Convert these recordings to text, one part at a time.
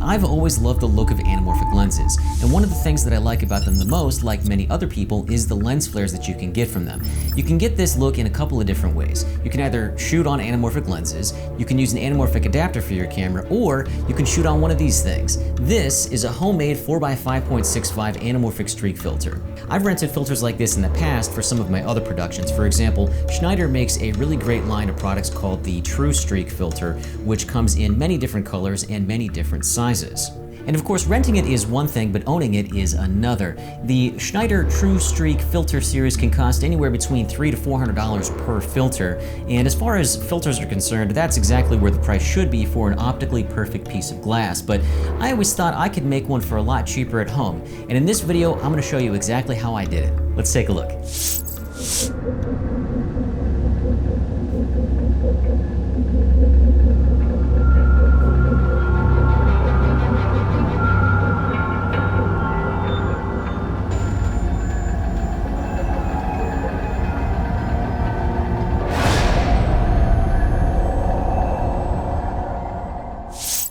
I've always loved the look of anamorphic lenses, and one of the things that I like about them the most, like many other people, is the lens flares that you can get from them. You can get this look in a couple of different ways. You can either shoot on anamorphic lenses, you can use an anamorphic adapter for your camera, or you can shoot on one of these things. This is a homemade 4x5.65 anamorphic streak filter. I've rented filters like this in the past for some of my other productions. For example, Schneider makes a really great line of products called the True Streak filter, which comes in many different colors and many different sizes. And of course, renting it is one thing, but owning it is another. The Schneider True Streak filter series can cost anywhere between $300 to $400 per filter. And as far as filters are concerned, that's exactly where the price should be for an optically perfect piece of glass. But I always thought I could make one for a lot cheaper at home. And in this video, I'm gonna show you exactly how I did it. Let's take a look.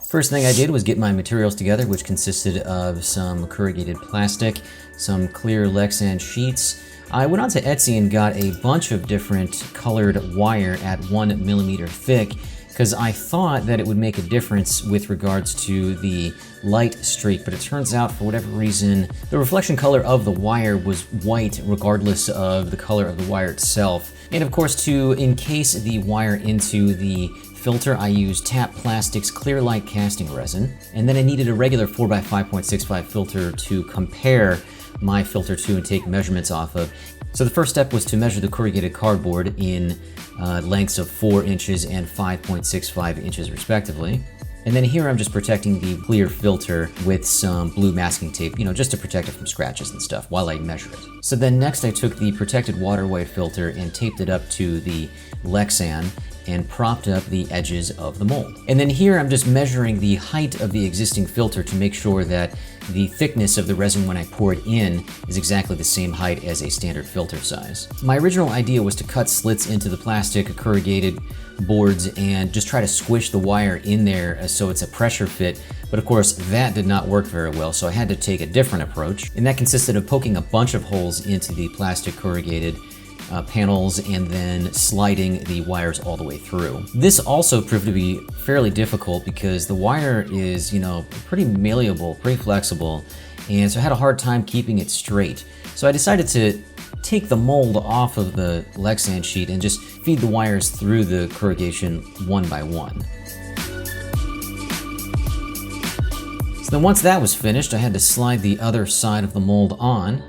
First thing I did was get my materials together, which consisted of some corrugated plastic, some clear Lexan sheets. I went onto Etsy and got a bunch of different colored wire at 1 millimeter thick, because I thought that it would make a difference with regards to the light streak, but it turns out for whatever reason, the reflection color of the wire was white regardless of the color of the wire itself. And of course, to encase the wire into the filter, I used Tap Plastics Clear Light casting resin, and then I needed a regular 4x5.65 filter to compare my filter to and take measurements off of. So the first step was to measure the corrugated cardboard in lengths of 4 inches and 5.65 inches respectively. And then here I'm just protecting the clear filter with some blue masking tape, just to protect it from scratches and stuff while I measure it. So then next I took the protected water white filter and taped it up to the Lexan and propped up the edges of the mold. And then here I'm just measuring the height of the existing filter to make sure that the thickness of the resin when I pour it in is exactly the same height as a standard filter size. My original idea was to cut slits into the plastic corrugated boards and just try to squish the wire in there so it's a pressure fit, but of course that did not work very well, so I had to take a different approach, and that consisted of poking a bunch of holes into the plastic corrugated panels and then sliding the wires all the way through. This also proved to be fairly difficult because the wire is, pretty malleable, pretty flexible, and so I had a hard time keeping it straight. So I decided to take the mold off of the Lexan sheet and just feed the wires through the corrugation one by one. So then once that was finished, I had to slide the other side of the mold on.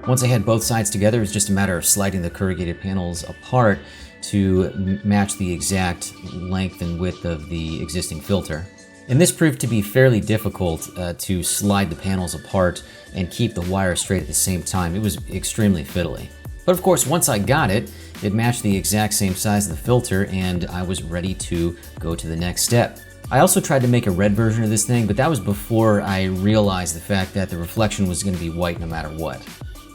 Once I had both sides together, it was just a matter of sliding the corrugated panels apart to match the exact length and width of the existing filter. And this proved to be fairly difficult to slide the panels apart and keep the wire straight at the same time. It was extremely fiddly. But of course, once I got it, it matched the exact same size of the filter and I was ready to go to the next step. I also tried to make a red version of this thing, but that was before I realized the fact that the reflection was going to be white no matter what.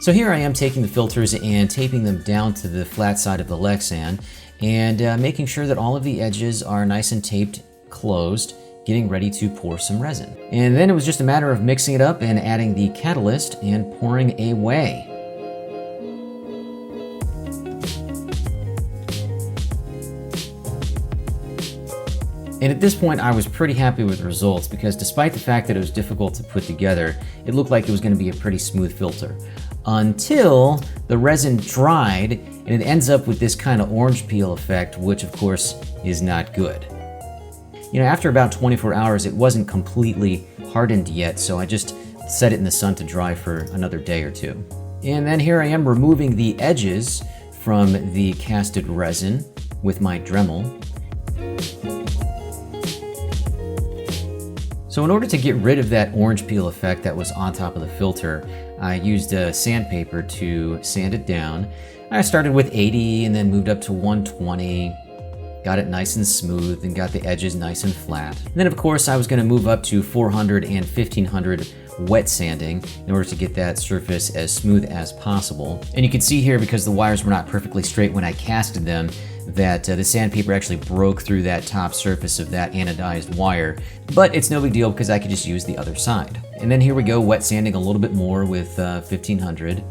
So here I am taking the filters and taping them down to the flat side of the Lexan and making sure that all of the edges are nice and taped closed, getting ready to pour some resin. And then it was just a matter of mixing it up and adding the catalyst and pouring away. And at this point, I was pretty happy with the results because despite the fact that it was difficult to put together, it looked like it was going to be a pretty smooth filter. Until the resin dried and it ends up with this kind of orange peel effect, which of course is not good. After about 24 hours, it wasn't completely hardened yet, so I just set it in the sun to dry for another day or two. And then here I am removing the edges from the casted resin with my Dremel. So in order to get rid of that orange peel effect that was on top of the filter, I used a sandpaper to sand it down. I started with 80 and then moved up to 120, got it nice and smooth and got the edges nice and flat. And then of course I was going to move up to 400 and 1500 wet sanding in order to get that surface as smooth as possible. And you can see here, because the wires were not perfectly straight when I casted them, that the sandpaper actually broke through that top surface of that anodized wire. But it's no big deal because I could just use the other side. And then here we go, wet sanding a little bit more with 1500.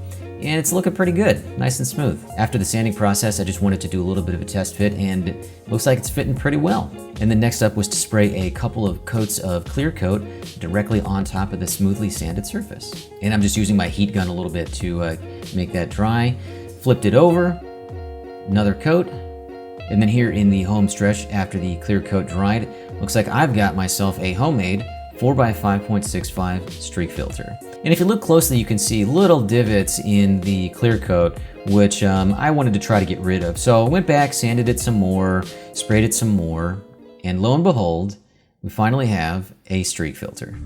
And it's looking pretty good, nice and smooth. After the sanding process, I just wanted to do a little bit of a test fit, and it looks like it's fitting pretty well. And then next up was to spray a couple of coats of clear coat directly on top of the smoothly sanded surface. And I'm just using my heat gun a little bit to make that dry. Flipped it over, another coat, and then here in the home stretch after the clear coat dried, looks like I've got myself a homemade 4x5.65 streak filter. And if you look closely, you can see little divots in the clear coat, which I wanted to try to get rid of. So I went back, sanded it some more, sprayed it some more, and lo and behold, we finally have a streak filter.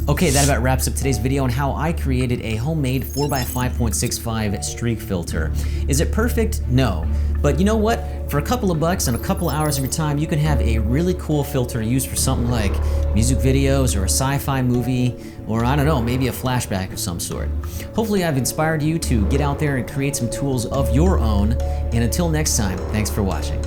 Okay, that about wraps up today's video on how I created a homemade 4x5.65 streak filter. Is it perfect? No. But you know what? For a couple of bucks and a couple of hours of your time, you can have a really cool filter used for something like music videos or a sci-fi movie, or I don't know, maybe a flashback of some sort. Hopefully I've inspired you to get out there and create some tools of your own. And until next time, thanks for watching.